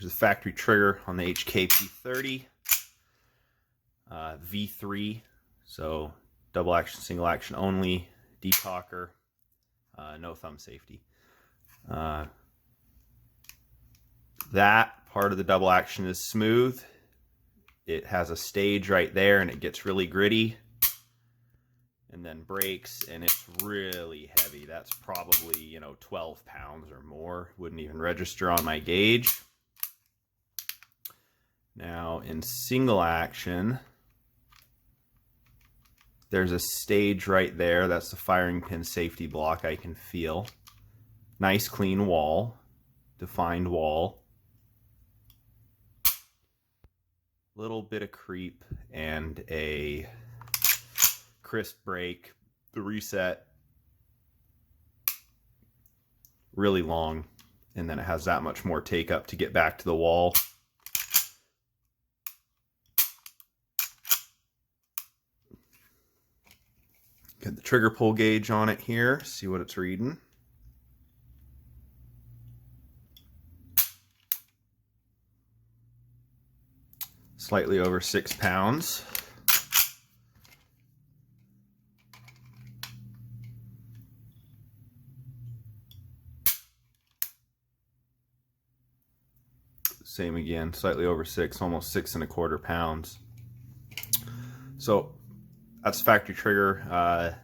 There's a factory trigger on the HK P30 V3, so double action, single action only, decocker, no thumb safety. That part of the double action is smooth. It has a stage right there and it gets really gritty and then breaks, and it's really heavy. That's probably, you know, 12 pounds or more. Wouldn't even register on my gauge. Now in single action, there's a stage right there. That's the firing pin safety block I can feel. Nice clean wall, defined wall. Little bit of creep and a crisp break. The reset really long, and then it has that much more take up to get back to the wall. Get the trigger pull gauge on it here, see what it's reading. Slightly over 6 pounds. Same again, slightly over 6, almost 6¼ pounds. So that's factory trigger.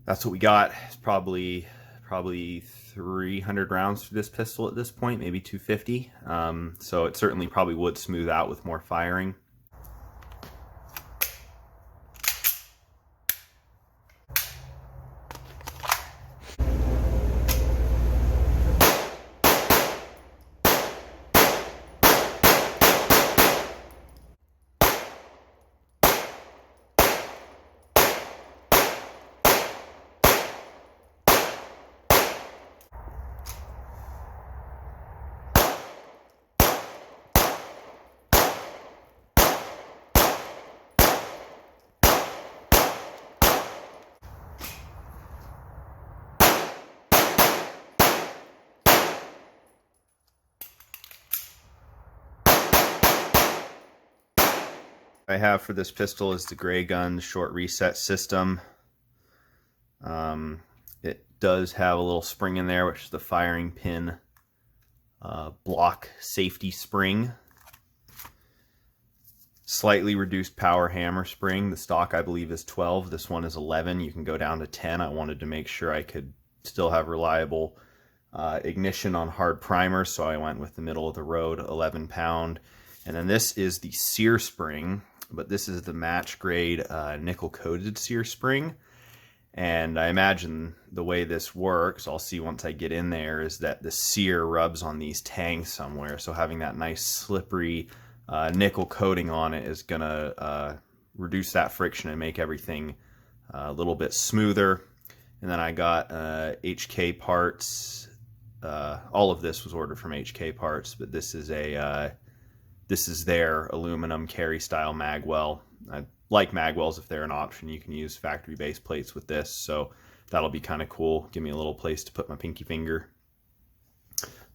That's what we got. It's probably 300 rounds for this pistol at this point, maybe 250. So it certainly probably would smooth out with more firing. I have for this pistol is the Gray Gun short reset system. It does have a little spring in there, which is the firing pin block safety spring. Slightly reduced power hammer spring. The stock I believe is 12. This one is 11. You can go down to 10. I wanted to make sure I could still have reliable ignition on hard primers, so I went with the middle of the road 11 pound. And then this is the sear spring, but this is the match grade nickel coated sear spring. And I imagine the way this works, I'll see once I get in there, is that the sear rubs on these tangs somewhere. So having that nice slippery nickel coating on it is gonna reduce that friction and make everything a little bit smoother. And then I got HKParts. All of this was ordered from HKParts, but this is their aluminum carry style Magwell. I like Magwells if they're an option. You can use factory base plates with this, so that'll be kind of cool. Give me a little place to put my pinky finger.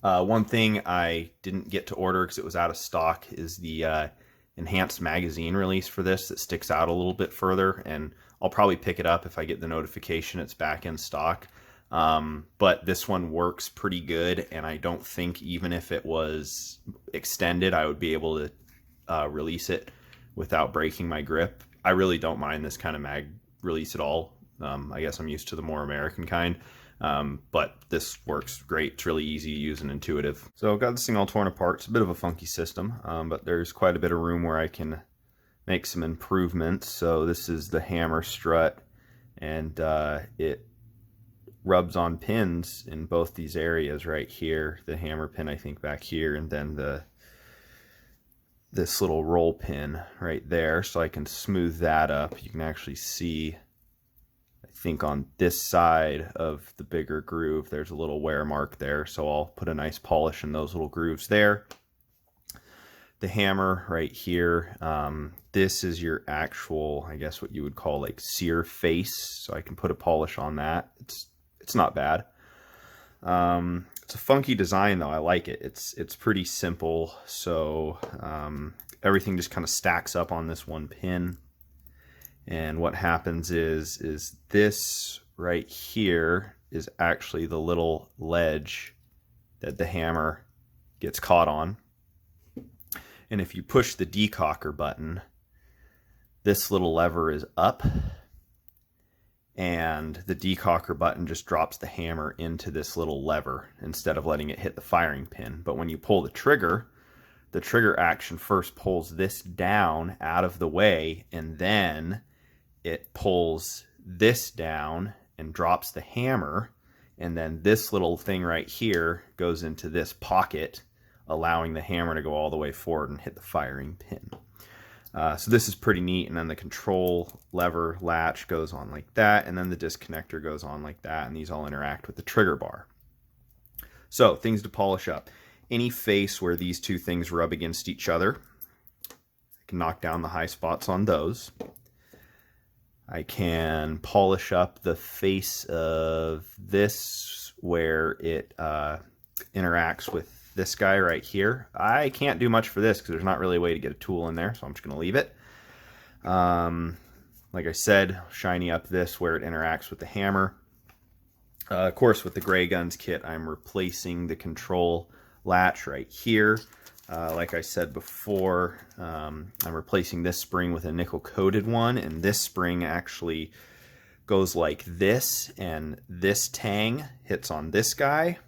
One thing I didn't get to order because it was out of stock is the enhanced magazine release for this that sticks out a little bit further, and I'll probably pick it up if I get the notification it's back in stock. But this one works pretty good, and I don't think even if it was extended, I would be able to release it without breaking my grip. I really don't mind this kind of mag release at all. I guess I'm used to the more American kind, but this works great. It's really easy to use and intuitive. So I've got this thing all torn apart. It's a bit of a funky system, but there's quite a bit of room where I can make some improvements. So this is the hammer strut, and it rubs on pins in both these areas right here. The hammer pin, I think, back here, and then this little roll pin right there, so I can smooth that up. You can actually see, I think on this side of the bigger groove, there's a little wear mark there, so I'll put a nice polish in those little grooves there. The hammer right here, this is your actual, I guess what you would call like sear face, so I can put a polish on that. It's not bad. It's a funky design though. I like it. It's pretty simple. So everything just kind of stacks up on this one pin. And what happens is this right here is actually the little ledge that the hammer gets caught on. And if you push the decocker button, this little lever is up, and the decocker button just drops the hammer into this little lever instead of letting it hit the firing pin. But when you pull the trigger action first pulls this down out of the way, and then it pulls this down and drops the hammer, and then this little thing right here goes into this pocket, allowing the hammer to go all the way forward and hit the firing pin. So this is pretty neat. And then the control lever latch goes on like that, and then the disconnector goes on like that, and these all interact with the trigger bar. So things to polish up. Any face where these two things rub against each other, I can knock down the high spots on those. I can polish up the face of this where it interacts with this guy right here. I can't do much for this because there's not really a way to get a tool in there, so I'm just going to leave it. Like I said, shiny up this where it interacts with the hammer. Of course, with the Gray Guns kit, I'm replacing the control latch right here. Like I said before, I'm replacing this spring with a nickel-coated one, and this spring actually goes like this, and this tang hits on this guy,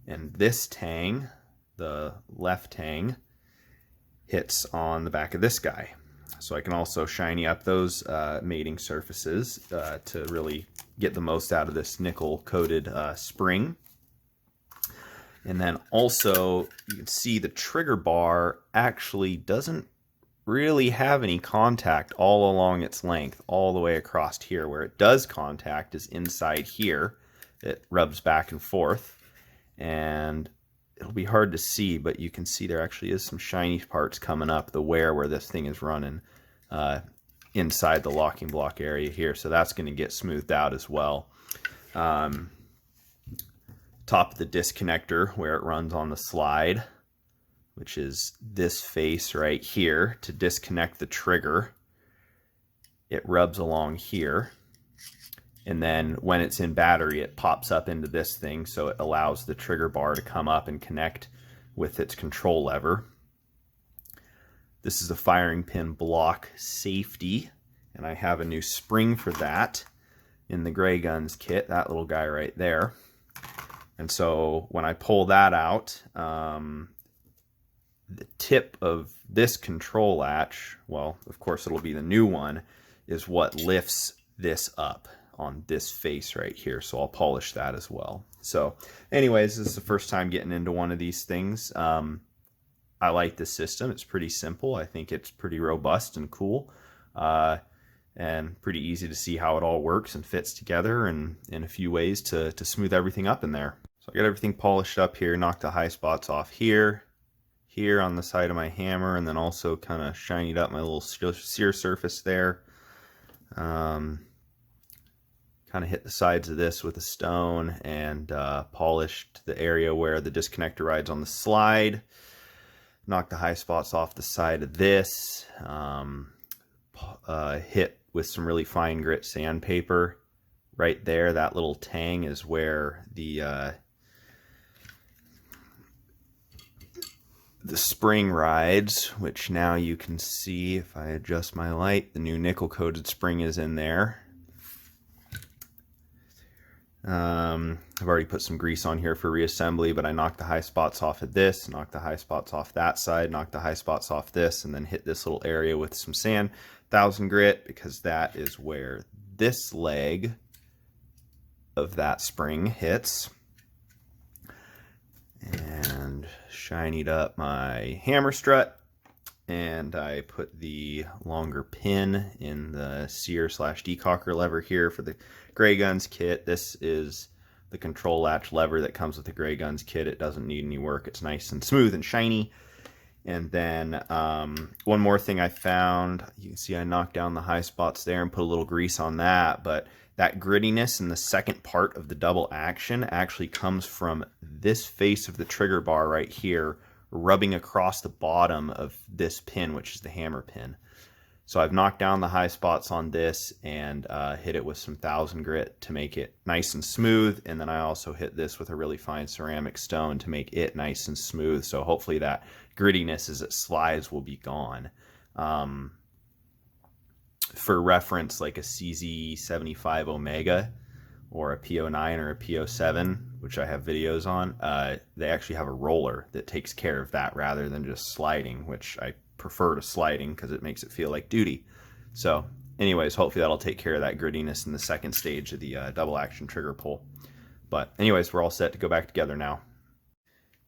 and this tang, the left tang, hits on the back of this guy. So I can also shiny up those mating surfaces to really get the most out of this nickel-coated spring. And then also, you can see the trigger bar actually doesn't really have any contact all along its length, all the way across here. Where it does contact is inside here. It rubs back and forth. And it'll be hard to see, but you can see there actually is some shiny parts coming up the wear where this thing is running inside the locking block area here. So that's going to get smoothed out as well. Top of the disconnector where it runs on the slide, which is this face right here, to disconnect the trigger, it rubs along here. And then when it's in battery, it pops up into this thing, so it allows the trigger bar to come up and connect with its control lever. This is a firing pin block safety, and I have a new spring for that in the Gray Guns kit, that little guy right there. And so when I pull that out, the tip of this control latch, well, of course it'll be the new one, is what lifts this up on this face right here. So I'll polish that as well. So anyways, this is the first time getting into one of these things. I like this system. It's pretty simple. I think it's pretty robust and cool, and pretty easy to see how it all works and fits together, and in a few ways to smooth everything up in there. So I got everything polished up here, knocked the high spots off here on the side of my hammer, and then also kind of shinied up my little sear surface there. Kind of hit the sides of this with a stone, and polished the area where the disconnector rides on the slide. Knocked the high spots off the side of this. Hit with some really fine grit sandpaper right there. That little tang is where the spring rides, which now you can see if I adjust my light, the new nickel coated spring is in there. I've already put some grease on here for reassembly, but I knocked the high spots off of this, knocked the high spots off that side, knocked the high spots off this, and then hit this little area with some sand, 1000 grit, because that is where this leg of that spring hits. And shinied up my hammer strut, and I put the longer pin in the sear / decocker lever here for the Gray Guns kit. This is the control latch lever that comes with the Gray Guns kit. It doesn't need any work. It's nice and smooth and shiny. And then one more thing I found, you can see I knocked down the high spots there and put a little grease on that, but That grittiness in the second part of the double action actually comes from this face of the trigger bar right here rubbing across the bottom of this pin, which is the hammer pin. So I've knocked down the high spots on this and hit it with some 1000 grit to make it nice and smooth, and then I also hit this with a really fine ceramic stone to make it nice and smooth, so hopefully that grittiness as it slides will be gone. For reference, like a CZ75 Omega or a P09 or a P07, which I have videos on, they actually have a roller that takes care of that rather than just sliding, which I prefer to sliding because it makes it feel like duty. So anyways, hopefully that'll take care of that grittiness in the second stage of the double action trigger pull. But anyways, we're all set to go back together now.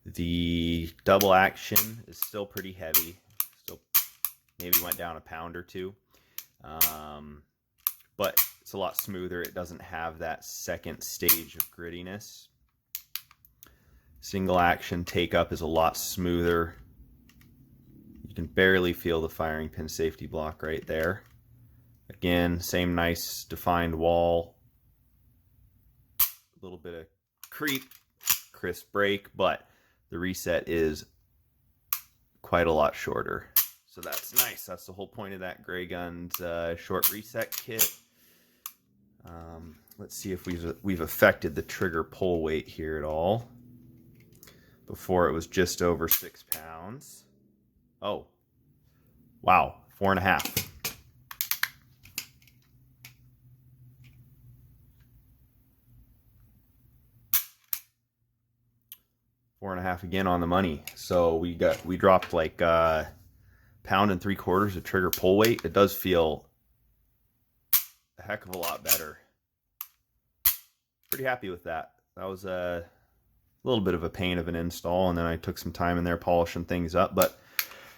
The double action is still pretty heavy, still maybe went down a pound or two, but it's a lot smoother. It doesn't have that second stage of grittiness. Single action take up is a lot smoother. You can barely feel the firing pin safety block right there. Again, same nice defined wall. A little bit of creep, crisp break, but the reset is quite a lot shorter. So that's nice. That's the whole point of that Gray Guns short reset kit. Let's see if we've affected the trigger pull weight here at all. Before it was just over 6 pounds. Oh, wow, 4.5. Four and a half again on the money. So we dropped like £1.75 pounds of trigger pull weight. It does feel a heck of a lot better. Pretty happy with that. That was a little bit of a pain of an install, and then I took some time in there polishing things up, but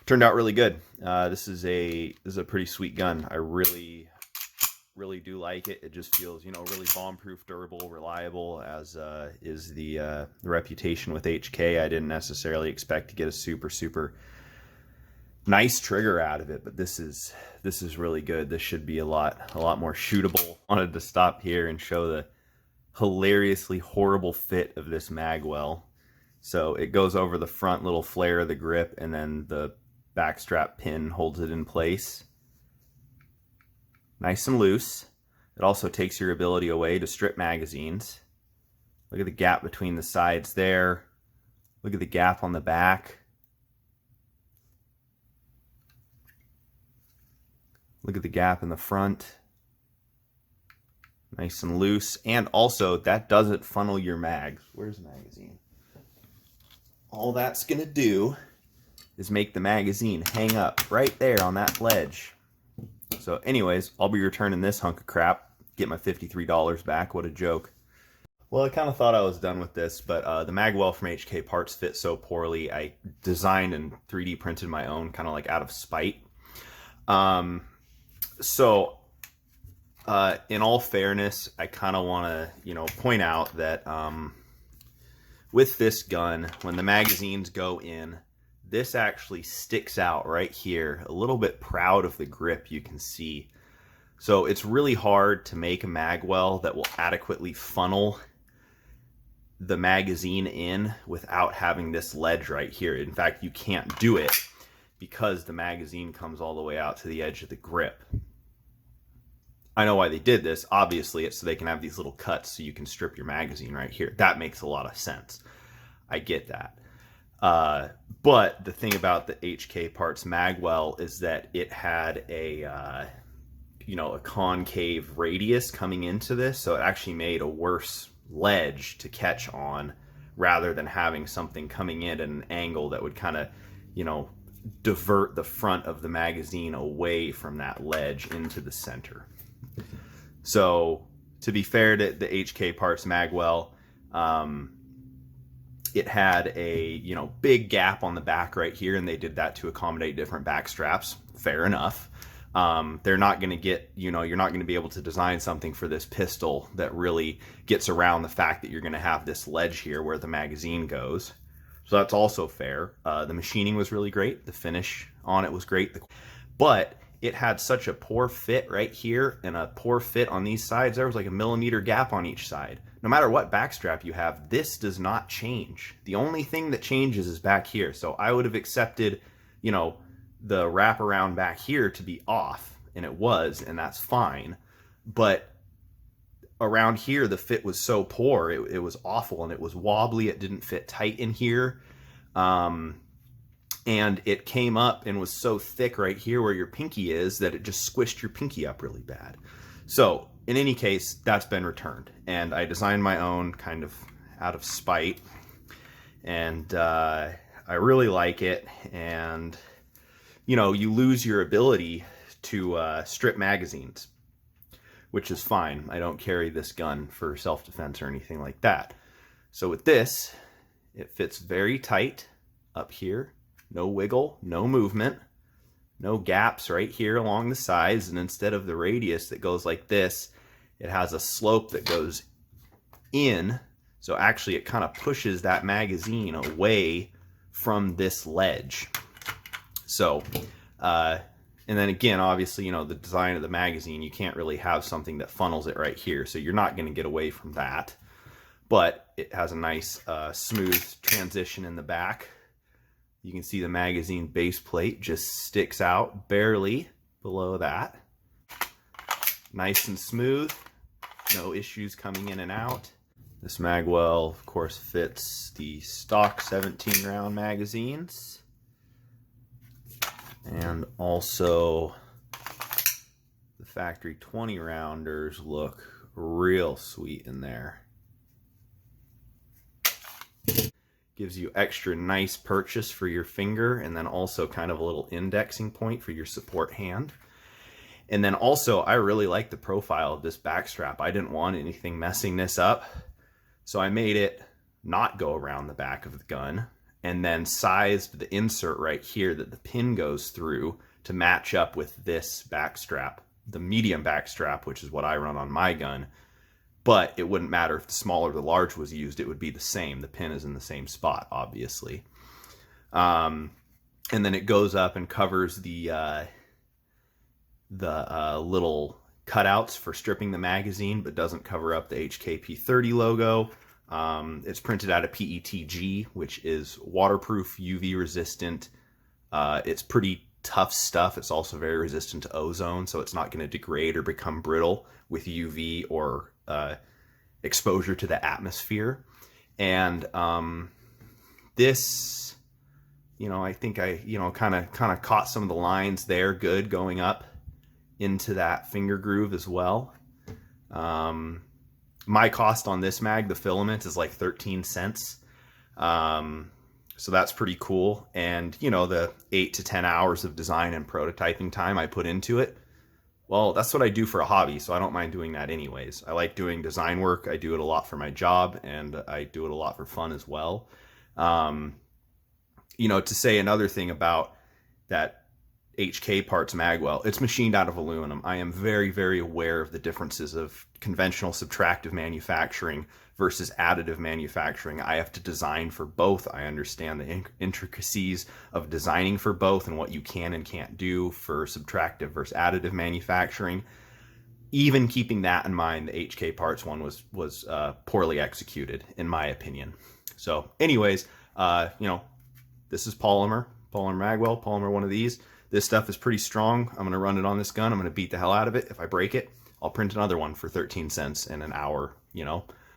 turned out really good. This is a pretty sweet gun. I really do like it. It just feels, you know, really bomb-proof, durable, reliable, as is the reputation with HK. I didn't necessarily expect to get a super nice trigger out of it, but this is really good. This should be a lot more shootable. Wanted to stop here and show the hilariously horrible fit of this Magwell. So it goes over the front little flare of the grip, and then the backstrap pin holds it in place. Nice and loose. It also takes your ability away to strip magazines. Look at the gap between the sides there. Look at the gap on the back. Look at the gap in the front. Nice and loose. And also, that doesn't funnel your mags. Where's the magazine? All that's going to do is make the magazine hang up right there on that ledge. So anyways, I'll be returning this hunk of crap, get my $53 back. What a joke. Well, I kind of thought I was done with this, but the Magwell from HKParts fit so poorly, I designed and 3D printed my own, kind of like out of spite. In all fairness, I kind of want to, you know, point out that with this gun, when the magazines go in, this actually sticks out right here, a little bit proud of the grip, you can see. So it's really hard to make a Magwell that will adequately funnel the magazine in without having this ledge right here. In fact, you can't do it because the magazine comes all the way out to the edge of the grip. I know why they did this. Obviously, it's so they can have these little cuts so you can strip your magazine right here. That makes a lot of sense. I get that. But the thing about the HKParts Magwell is that it had a, you know, a concave radius coming into this, so it actually made a worse ledge to catch on rather than having something coming in at an angle that would kind of, you know, divert the front of the magazine away from that ledge into the center. So to be fair to the HKParts Magwell, it had a, you know, big gap on the back right here, and they did that to accommodate different back straps. Fair enough. They're not going to get, you know, you're not going to be able to design something for this pistol that really gets around the fact that you're going to have this ledge here where the magazine goes. So that's also fair. The machining was really great. The finish on it was great. But it had such a poor fit right here and a poor fit on these sides. There was like a millimeter gap on each side. No matter what backstrap you have, this does not change. The only thing that changes is back here. So I would have accepted, you know, the wraparound back here to be off, and it was, and that's fine. But around here, the fit was so poor, it was awful, and it was wobbly. It didn't fit tight in here. And it came up and was so thick right here where your pinky is that it just squished your pinky up really bad. So in any case, that's been returned. And I designed my own kind of out of spite. And I really like it. And, you know, you lose your ability to strip magazines, which is fine. I don't carry this gun for self-defense or anything like that. So with this, it fits very tight up here. No wiggle, no movement, no gaps right here along the sides. And instead of the radius that goes like this, it has a slope that goes in. So actually it kind of pushes that magazine away from this ledge. So, and then again, obviously, you know, the design of the magazine, you can't really have something that funnels it right here. So you're not going to get away from that. But it has a nice smooth transition in the back. You can see the magazine base plate just sticks out barely below that. Nice and smooth, no issues coming in and out. This Magwell, of course, fits the stock 17 round magazines. And also the factory 20 rounders look real sweet in there. Gives you extra nice purchase for your finger, and then also kind of a little indexing point for your support hand. And then also, I really like the profile of this backstrap. I didn't want anything messing this up, so I made it not go around the back of the gun, and then sized the insert right here that the pin goes through to match up with this backstrap, the medium backstrap, which is what I run on my gun. But it wouldn't matter if the small or the large was used, it would be the same. The pin is in the same spot, obviously. And then it goes up and covers the little cutouts for stripping the magazine, but doesn't cover up the HK P30 logo. It's printed out of PETG, which is waterproof, UV resistant. It's pretty tough stuff. It's also very resistant to ozone, so it's not going to degrade or become brittle with UV or exposure to the atmosphere. And this, you know, I think I, you know, kind of caught some of the lines there good going up into that finger groove as well. My cost on this mag, the filament, is like 13 cents. So that's pretty cool. And, you know, the 8 to 10 hours of design and prototyping time I put into it, well, that's what I do for a hobby, so I don't mind doing that anyways. I like doing design work. I do it a lot for my job, and I do it a lot for fun as well. You know, to say another thing about that HKParts Magwell, it's machined out of aluminum. I am very, very aware of the differences of conventional subtractive manufacturing versus additive manufacturing. I have to design for both. I understand the intricacies of designing for both and what you can and can't do for subtractive versus additive manufacturing. Even keeping that in mind, the HKParts one was poorly executed, in my opinion. So anyways, you know, this is polymer Magwell, polymer one of these. This stuff is pretty strong. I'm going to run it on this gun. I'm going to beat the hell out of it. If I break it, I'll print another one for 13 cents in an hour, you know.